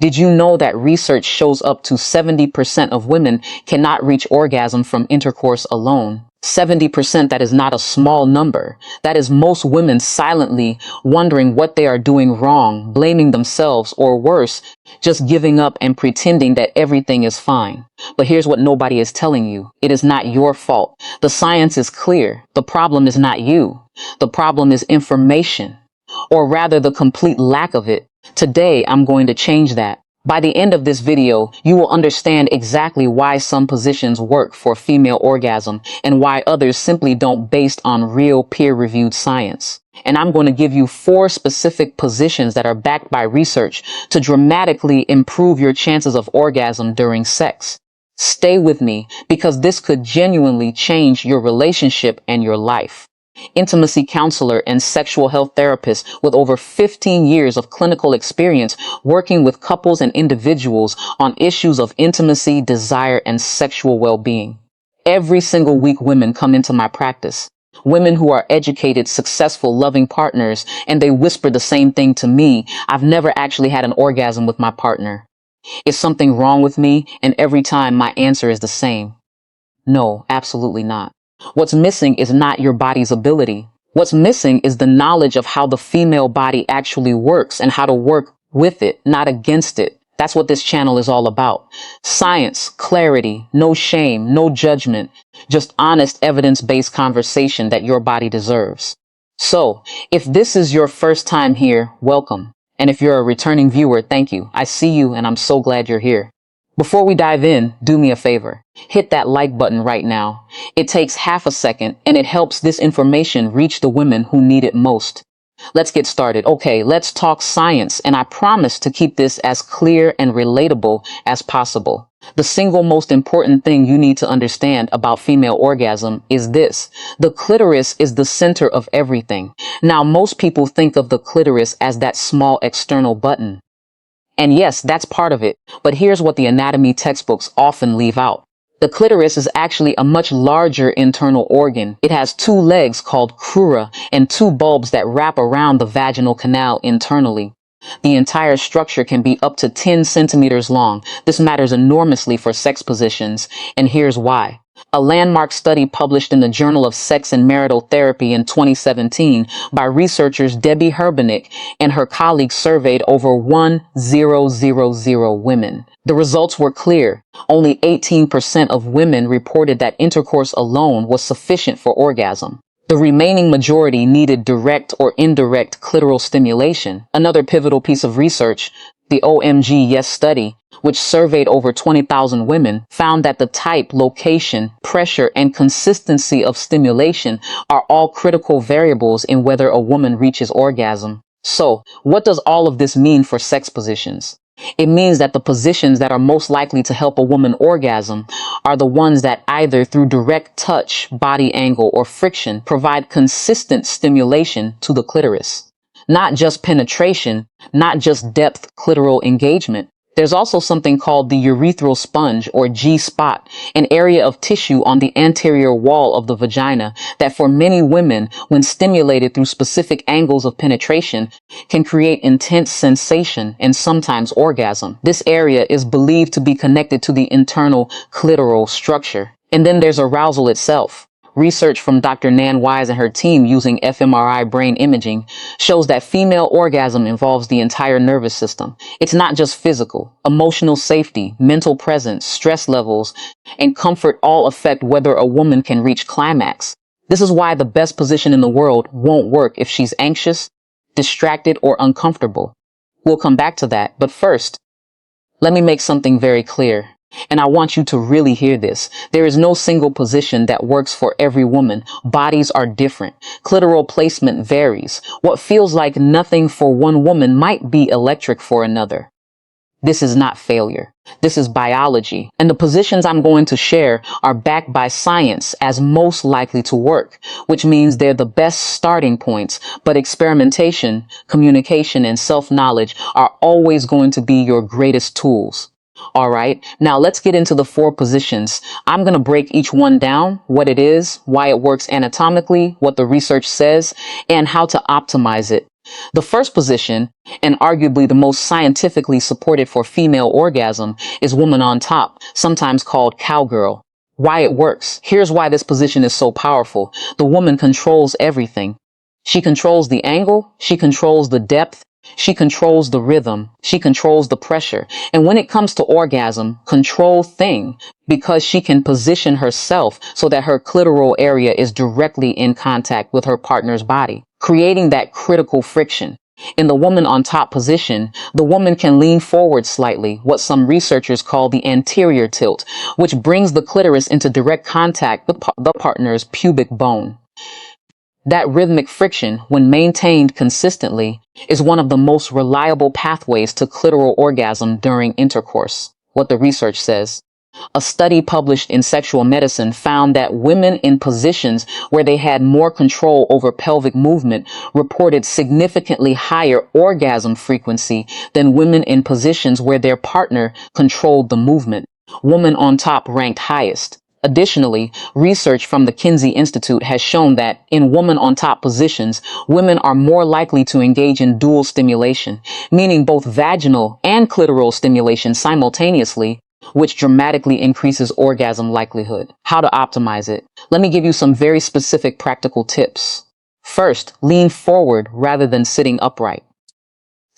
Did you know that research shows up to 70% of women cannot reach orgasm from intercourse alone? 70%, that is not a small number. That is most women silently wondering what they are doing wrong, blaming themselves, or worse, just giving up and pretending that everything is fine. But here's what nobody is telling you. It is not your fault. The science is clear. The problem is not you. The problem is information, or rather the complete lack of it. Today, I'm going to change that. By the end of this video, you will understand exactly why some positions work for female orgasm and why others simply don't, based on real peer-reviewed science. And I'm going to give you 4 specific positions that are backed by research to dramatically improve your chances of orgasm during sex. Stay with me, because this could genuinely change your relationship and your life. Intimacy counselor and sexual health therapist with over 15 years of clinical experience working with couples and individuals on issues of intimacy, desire, and sexual well-being. Every single week, women come into my practice. Women who are educated, successful, loving partners, and they whisper the same thing to me. I've never actually had an orgasm with my partner. Is something wrong with me? And every time my answer is the same. No, absolutely not. What's missing is not your body's ability. What's missing is the knowledge of how the female body actually works and how to work with it, not against it. That's what this channel is all about. Science, clarity, no shame, no judgment, just honest, evidence-based conversation that your body deserves. So, if this is your first time here, welcome. And if you're a returning viewer, thank you. I see you and I'm so glad you're here. Before we dive in, do me a favor. Hit that like button right now. It takes half a second and it helps this information reach the women who need it most. Let's get started. Okay, let's talk science, and I promise to keep this as clear and relatable as possible. The single most important thing you need to understand about female orgasm is this. The clitoris is the center of everything. Now, most people think of the clitoris as that small external button. And yes, that's part of it. But here's what the anatomy textbooks often leave out. The clitoris is actually a much larger internal organ. It has 2 legs called crura and 2 bulbs that wrap around the vaginal canal internally. The entire structure can be up to 10 centimeters long. This matters enormously for sex positions, and here's why. A landmark study published in the Journal of Sex and Marital Therapy in 2017 by researchers Debbie Herbenick and her colleagues surveyed over 1,000 women. The results were clear. Only 18% of women reported that intercourse alone was sufficient for orgasm. The remaining majority needed direct or indirect clitoral stimulation. Another pivotal piece of research, the OMG Yes study, which surveyed over 20,000 women, found that the type, location, pressure, and consistency of stimulation are all critical variables in whether a woman reaches orgasm. So, what does all of this mean for sex positions? It means that the positions that are most likely to help a woman orgasm are the ones that either through direct touch, body angle, or friction provide consistent stimulation to the clitoris. Not just penetration, not just depth clitoral engagement. There's also something called the urethral sponge, or G-spot, an area of tissue on the anterior wall of the vagina that for many women, when stimulated through specific angles of penetration, can create intense sensation and sometimes orgasm. This area is believed to be connected to the internal clitoral structure. And then there's arousal itself. Research from Dr. Nan Wise and her team using fMRI brain imaging shows that female orgasm involves the entire nervous system. It's not just physical. Emotional safety, mental presence, stress levels, and comfort all affect whether a woman can reach climax. This is why the best position in the world won't work if she's anxious, distracted, or uncomfortable. We'll come back to that, but first, let me make something very clear. And I want you to really hear this. There is no single position that works for every woman. Bodies are different. Clitoral placement varies. What feels like nothing for one woman might be electric for another. This is not failure. This is biology. And the positions I'm going to share are backed by science as most likely to work, which means they're the best starting points. But experimentation, communication, and self-knowledge are always going to be your greatest tools. All right, now let's get into the 4 positions. I'm going to break each one down, what it is, why it works anatomically, what the research says, and how to optimize it. The first position, and arguably the most scientifically supported for female orgasm, is woman on top, sometimes called cowgirl. Why it works. Here's why this position is so powerful. The woman controls everything. She controls the angle, she controls the depth, she controls the rhythm, she controls the pressure. And when it comes to orgasm, control thing, because she can position herself so that her clitoral area is directly in contact with her partner's body, creating that critical friction. In the woman on top position, the woman can lean forward slightly, what some researchers call the anterior tilt, which brings the clitoris into direct contact with the partner's pubic bone. That rhythmic friction, when maintained consistently, is one of the most reliable pathways to clitoral orgasm during intercourse, what the research says. A study published in Sexual Medicine found that women in positions where they had more control over pelvic movement reported significantly higher orgasm frequency than women in positions where their partner controlled the movement. Woman on top ranked highest. Additionally, research from the Kinsey Institute has shown that in woman on top positions, women are more likely to engage in dual stimulation, meaning both vaginal and clitoral stimulation simultaneously, which dramatically increases orgasm likelihood. How to optimize it? Let me give you some very specific practical tips. First, lean forward rather than sitting upright.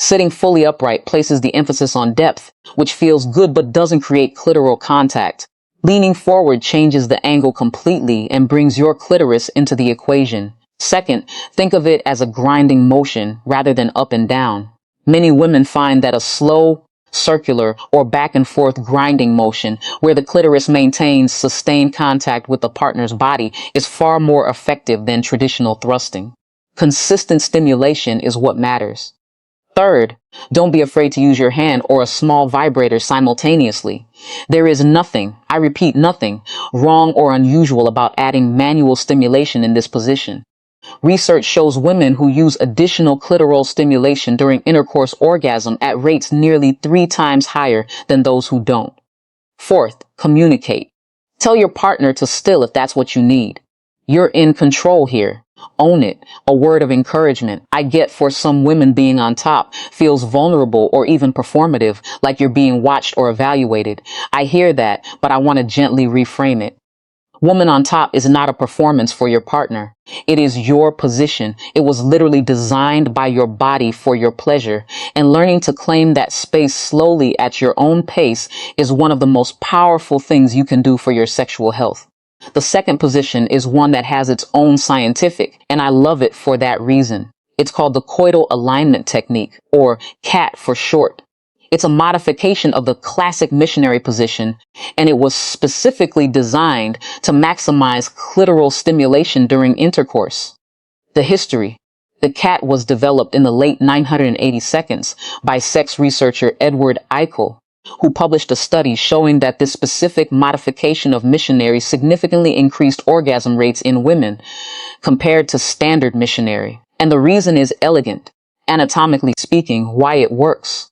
Sitting fully upright places the emphasis on depth, which feels good but doesn't create clitoral contact. Leaning forward changes the angle completely and brings your clitoris into the equation. Second, think of it as a grinding motion rather than up and down. Many women find that a slow, circular, or back and forth grinding motion where the clitoris maintains sustained contact with the partner's body is far more effective than traditional thrusting. Consistent stimulation is what matters. Third, don't be afraid to use your hand or a small vibrator simultaneously. There is nothing, I repeat nothing, wrong or unusual about adding manual stimulation in this position. Research shows women who use additional clitoral stimulation during intercourse orgasm at rates nearly 3 times higher than those who don't. Fourth, communicate. Tell your partner to still if that's what you need. You're in control here. Own it. A word of encouragement. I get for some women being on top feels vulnerable or even performative, like you're being watched or evaluated. I hear that, but I want to gently reframe it. Woman on top is not a performance for your partner. It is your position. It was literally designed by your body for your pleasure. And learning to claim that space slowly at your own pace is one of the most powerful things you can do for your sexual health. The second position is one that has its own scientific, and I love it for that reason. It's called the coital alignment technique, or CAT for short. It's a modification of the classic missionary position, and it was specifically designed to maximize clitoral stimulation during intercourse. The history. The CAT was developed in the late 982 by sex researcher Edward Eichel, who published a study showing that this specific modification of missionary significantly increased orgasm rates in women compared to standard missionary. And the reason is elegant, anatomically speaking, why it works.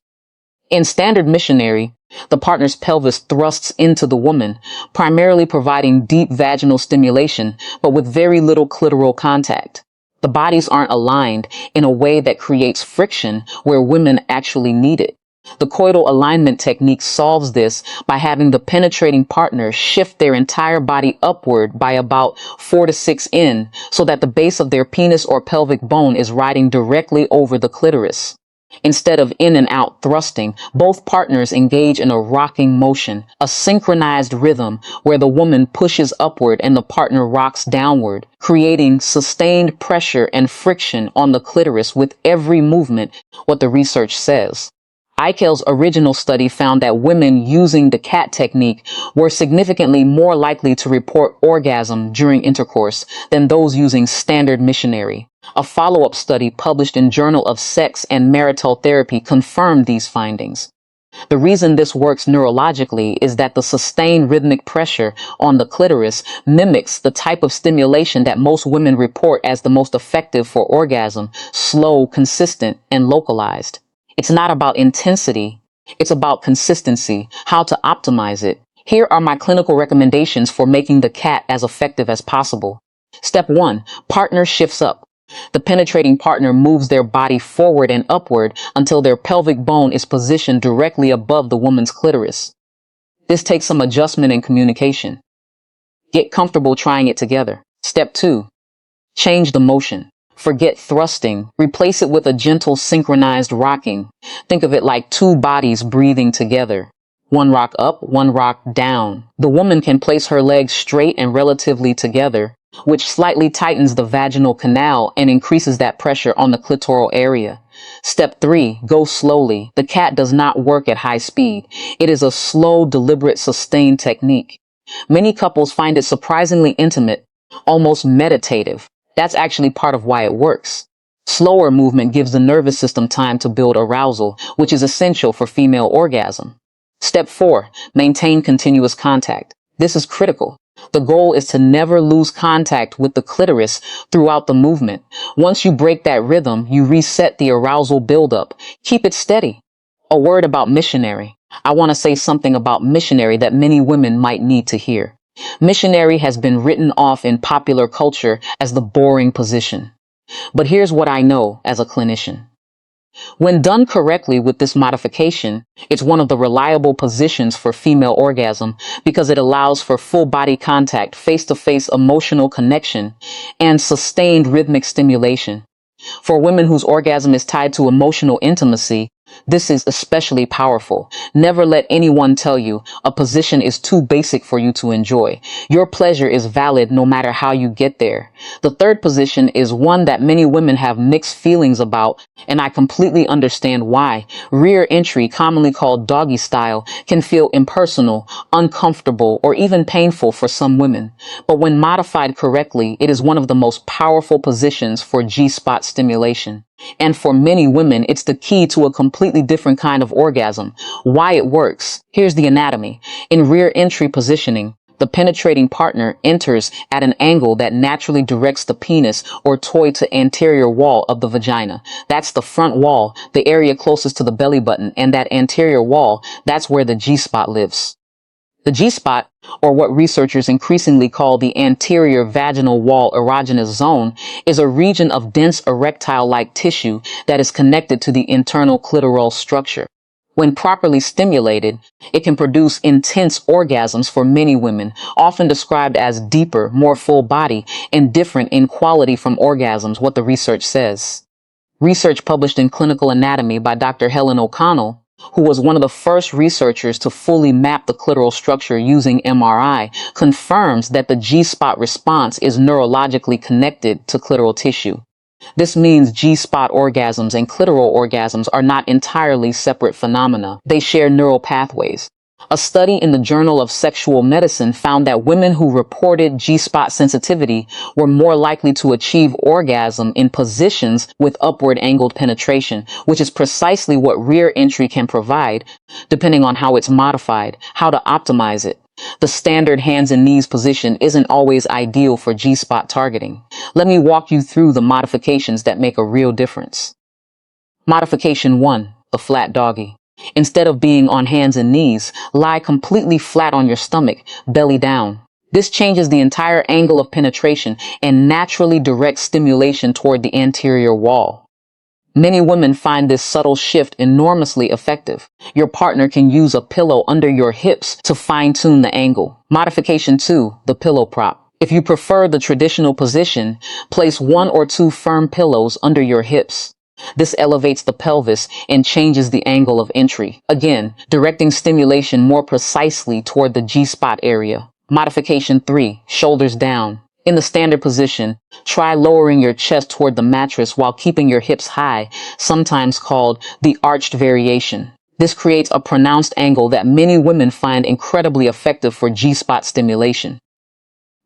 In standard missionary, the partner's pelvis thrusts into the woman, primarily providing deep vaginal stimulation, but with very little clitoral contact. The bodies aren't aligned in a way that creates friction where women actually need it. The coital alignment technique solves this by having the penetrating partner shift their entire body upward by about 4 to 6 in, so that the base of their penis or pelvic bone is riding directly over the clitoris. Instead of in and out thrusting, both partners engage in a rocking motion, a synchronized rhythm where the woman pushes upward and the partner rocks downward, creating sustained pressure and friction on the clitoris with every movement, what the research says. Eichel's original study found that women using the CAT technique were significantly more likely to report orgasm during intercourse than those using standard missionary. A follow-up study published in Journal of Sex and Marital Therapy confirmed these findings. The reason this works neurologically is that the sustained rhythmic pressure on the clitoris mimics the type of stimulation that most women report as the most effective for orgasm: slow, consistent, and localized. It's not about intensity. It's about consistency, how to optimize it. Here are my clinical recommendations for making the CAT as effective as possible. Step 1, partner shifts up. The penetrating partner moves their body forward and upward until their pelvic bone is positioned directly above the woman's clitoris. This takes some adjustment and communication. Get comfortable trying it together. Step 2. Change the motion. Forget thrusting. Replace it with a gentle synchronized rocking. Think of it like two bodies breathing together. One rock up, one rock down. The woman can place her legs straight and relatively together, which slightly tightens the vaginal canal and increases that pressure on the clitoral area. Step 3, go slowly. The cat does not work at high speed. It is a slow, deliberate, sustained technique. Many couples find it surprisingly intimate, almost meditative. That's actually part of why it works. Slower movement gives the nervous system time to build arousal, which is essential for female orgasm. Step 4, maintain continuous contact. This is critical. The goal is to never lose contact with the clitoris throughout the movement. Once you break that rhythm, you reset the arousal buildup. Keep it steady. A word about missionary. I want to say something about missionary that many women might need to hear. Missionary has been written off in popular culture as the boring position. But here's what I know as a clinician. When done correctly with this modification, it's one of the reliable positions for female orgasm because it allows for full body contact, face-to-face emotional connection, and sustained rhythmic stimulation. For women whose orgasm is tied to emotional intimacy, this is especially powerful. Never let anyone tell you a position is too basic for you to enjoy. Your pleasure is valid no matter how you get there. The third position is one that many women have mixed feelings about, and I completely understand why. Rear entry, commonly called doggy style, can feel impersonal, uncomfortable, or even painful for some women. But when modified correctly, it is one of the most powerful positions for G-spot stimulation. And for many women, it's the key to a completely different kind of orgasm. Why it works. Here's the anatomy. In rear entry positioning, the penetrating partner enters at an angle that naturally directs the penis or toy to anterior wall of the vagina. That's the front wall, the area closest to the belly button, and that anterior wall, that's where the G-spot lives. The G-spot, or what researchers increasingly call the anterior vaginal wall erogenous zone, is a region of dense erectile-like tissue that is connected to the internal clitoral structure. When properly stimulated, it can produce intense orgasms for many women, often described as deeper, more full body, and different in quality from orgasms, what the research says. Research published in Clinical Anatomy by Dr. Helen O'Connell, who was one of the first researchers to fully map the clitoral structure using MRI, confirms that the G-spot response is neurologically connected to clitoral tissue. This means G-spot orgasms and clitoral orgasms are not entirely separate phenomena. They share neural pathways. A study in the Journal of Sexual Medicine found that women who reported G-spot sensitivity were more likely to achieve orgasm in positions with upward angled penetration, which is precisely what rear entry can provide, depending on how it's modified, how to optimize it. The standard hands and knees position isn't always ideal for G-spot targeting. Let me walk you through the modifications that make a real difference. Modification 1, the flat doggy. Instead of being on hands and knees, lie completely flat on your stomach, belly down. This changes the entire angle of penetration and naturally directs stimulation toward the anterior wall. Many women find this subtle shift enormously effective. Your partner can use a pillow under your hips to fine-tune the angle. Modification 2, the pillow prop. If you prefer the traditional position, place 1 or 2 firm pillows under your hips. This elevates the pelvis and changes the angle of entry, again, directing stimulation more precisely toward the G-spot area. Modification 3, shoulders down. In the standard position, try lowering your chest toward the mattress while keeping your hips high, sometimes called the arched variation. This creates a pronounced angle that many women find incredibly effective for G-spot stimulation.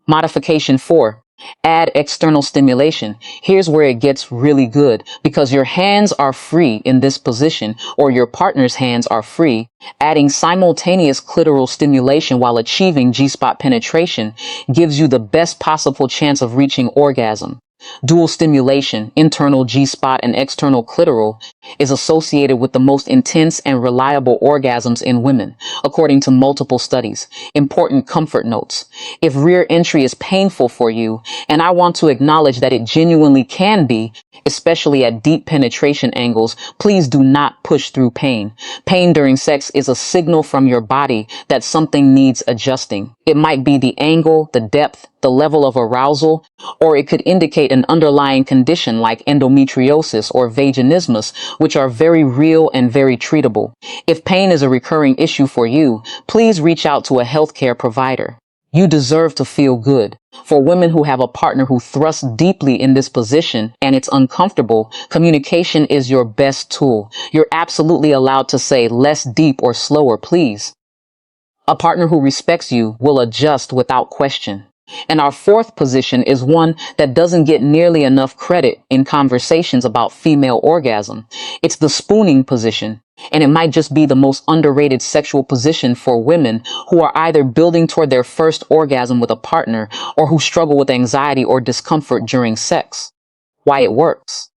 Modification 4. Add external stimulation. Here's where it gets really good. Because your hands are free in this position, or your partner's hands are free, adding simultaneous clitoral stimulation while achieving G-spot penetration gives you the best possible chance of reaching orgasm. Dual stimulation, internal G-spot and external clitoral, is associated with the most intense and reliable orgasms in women, according to multiple studies. Important comfort notes. If rear entry is painful for you, and I want to acknowledge that it genuinely can be, especially at deep penetration angles, please do not push through pain. Pain during sex is a signal from your body that something needs adjusting. It might be the angle, the depth, the level of arousal, or it could indicate an underlying condition like endometriosis or vaginismus, which are very real and very treatable. If pain is a recurring issue for you, please reach out to a healthcare provider. You deserve to feel good. For women who have a partner who thrusts deeply in this position and it's uncomfortable, communication is your best tool. You're absolutely allowed to say less deep or slower, please. A partner who respects you will adjust without question. And our fourth position is one that doesn't get nearly enough credit in conversations about female orgasm. It's the spooning position, and it might just be the most underrated sexual position for women who are either building toward their first orgasm with a partner or who struggle with anxiety or discomfort during sex. Why it works.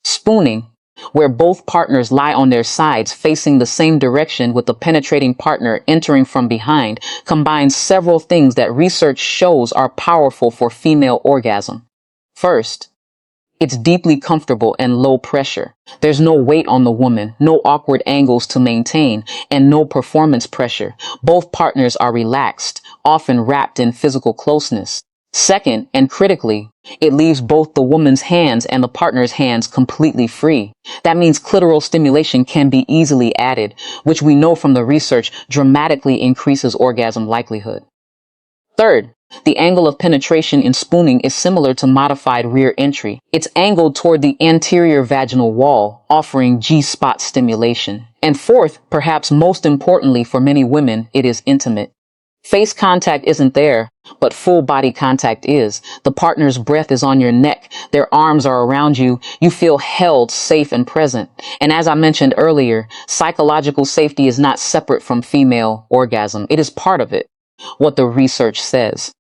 Spooning, where both partners lie on their sides facing the same direction with the penetrating partner entering from behind, combines several things that research shows are powerful for female orgasm. First, it's deeply comfortable and low pressure. There's no weight on the woman, no awkward angles to maintain, and no performance pressure. Both partners are relaxed, often wrapped in physical closeness. Second, and critically, it leaves both the woman's hands and the partner's hands completely free. That means clitoral stimulation can be easily added, which we know from the research dramatically increases orgasm likelihood. Third, the angle of penetration in spooning is similar to modified rear entry. It's angled toward the anterior vaginal wall, offering G-spot stimulation. And fourth, perhaps most importantly for many women, it is intimate. Face contact isn't there, but full body contact is. The partner's breath is on your neck. Their arms are around you. You feel held, safe, and present. And as I mentioned earlier, psychological safety is not separate from female orgasm. It is part of it. What the research says.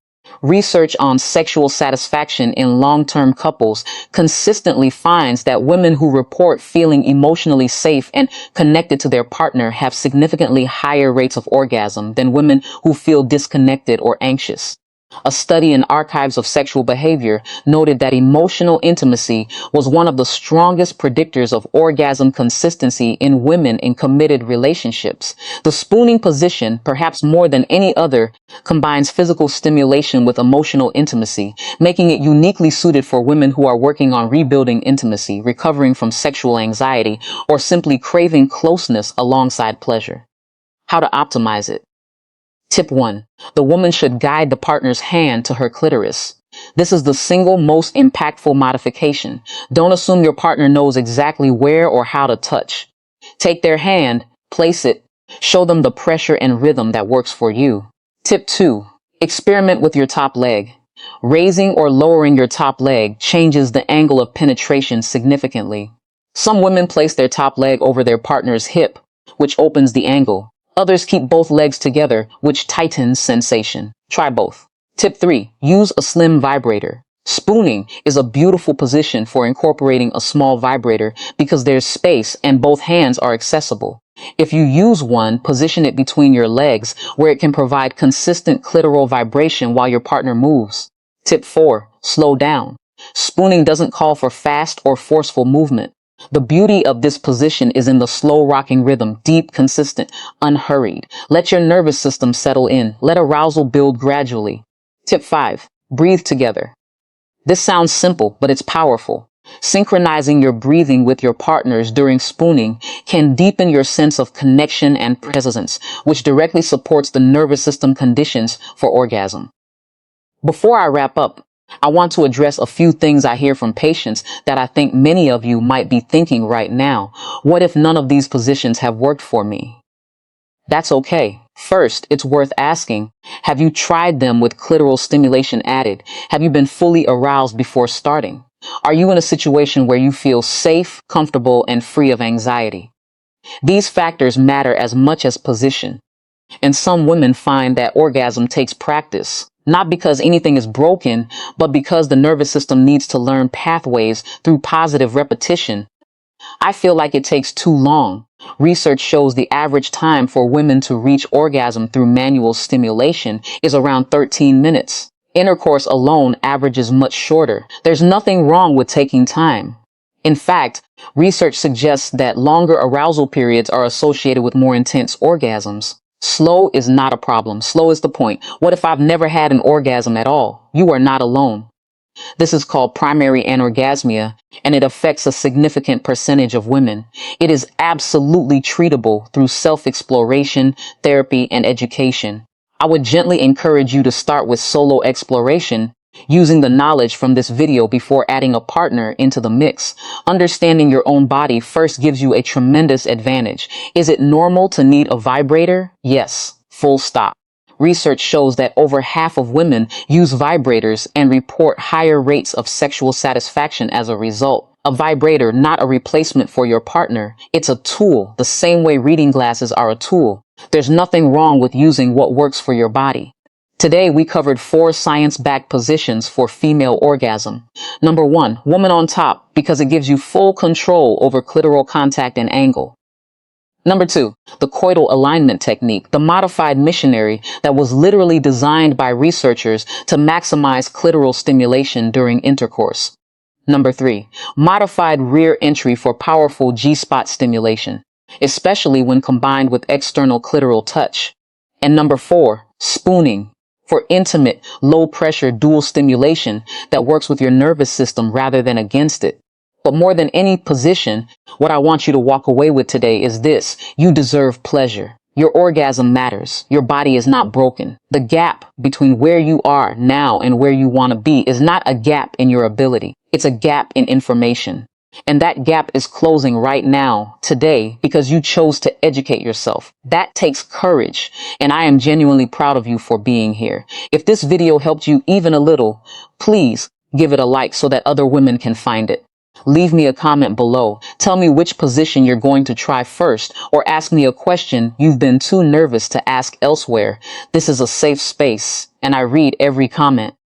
Research on sexual satisfaction in long-term couples consistently finds that women who report feeling emotionally safe and connected to their partner have significantly higher rates of orgasm than women who feel disconnected or anxious. A study in Archives of Sexual Behavior noted that emotional intimacy was one of the strongest predictors of orgasm consistency in women in committed relationships. The spooning position, perhaps more than any other, combines physical stimulation with emotional intimacy, making it uniquely suited for women who are working on rebuilding intimacy, recovering from sexual anxiety, or simply craving closeness alongside pleasure. How to optimize it. Tip 1. The woman should guide the partner's hand to her clitoris. This is the single most impactful modification. Don't assume your partner knows exactly where or how to touch. Take their hand, place it, show them the pressure and rhythm that works for you. Tip 2. Experiment with your top leg. Raising or lowering your top leg changes the angle of penetration significantly. Some women place their top leg over their partner's hip, which opens the angle. Others keep both legs together, which tightens sensation. Try both. Tip 3. Use a slim vibrator. Spooning is a beautiful position for incorporating a small vibrator because there's space and both hands are accessible. If you use one, position it between your legs where it can provide consistent clitoral vibration while your partner moves. Tip 4. Slow down. Spooning doesn't call for fast or forceful movement. The beauty of this position is in the slow rocking rhythm, deep, consistent, unhurried. Let your nervous system settle in. Let arousal build gradually. Tip 5. Breathe together. This sounds simple, but it's powerful. Synchronizing your breathing with your partners during spooning can deepen your sense of connection and presence, which directly supports the nervous system conditions for orgasm. Before I wrap up, I want to address a few things I hear from patients that I think many of you might be thinking right now. What if none of these positions have worked for me? That's okay. First, it's worth asking, have you tried them with clitoral stimulation added? Have you been fully aroused before starting? Are you in a situation where you feel safe, comfortable, and free of anxiety? These factors matter as much as position. And some women find that orgasm takes practice. Not because anything is broken, but because the nervous system needs to learn pathways through positive repetition. I feel like it takes too long. Research shows the average time for women to reach orgasm through manual stimulation is around 13 minutes. Intercourse alone averages much shorter. There's nothing wrong with taking time. In fact, research suggests that longer arousal periods are associated with more intense orgasms. Slow is not a problem. Slow is the point. What if I've never had an orgasm at all? You are not alone. This is called primary anorgasmia, and it affects a significant percentage of women. It is absolutely treatable through self-exploration, therapy, and education. I would gently encourage you to start with solo exploration, using the knowledge from this video before adding a partner into the mix. Understanding your own body first gives you a tremendous advantage. Is it normal to need a vibrator? Yes, full stop. Research shows that over half of women use vibrators and report higher rates of sexual satisfaction as a result. A vibrator, not a replacement for your partner. It's a tool, the same way reading glasses are a tool. There's nothing wrong with using what works for your body. Today, we covered 4 science-backed positions for female orgasm. Number 1, woman on top, because it gives you full control over clitoral contact and angle. Number 2, the coital alignment technique, the modified missionary that was literally designed by researchers to maximize clitoral stimulation during intercourse. Number 3, modified rear entry for powerful G-spot stimulation, especially when combined with external clitoral touch. And number 4, spooning, for intimate, low-pressure dual stimulation that works with your nervous system rather than against it. But more than any position, what I want you to walk away with today is this: you deserve pleasure. Your orgasm matters. Your body is not broken. The gap between where you are now and where you want to be is not a gap in your ability. It's a gap in information. And that gap is closing right now, today, because you chose to educate yourself. That takes courage, and I am genuinely proud of you for being here. If this video helped you even a little, please give it a like so that other women can find it. Leave me a comment below. Tell me which position you're going to try first, or ask me a question you've been too nervous to ask elsewhere. This is a safe space, and I read every comment.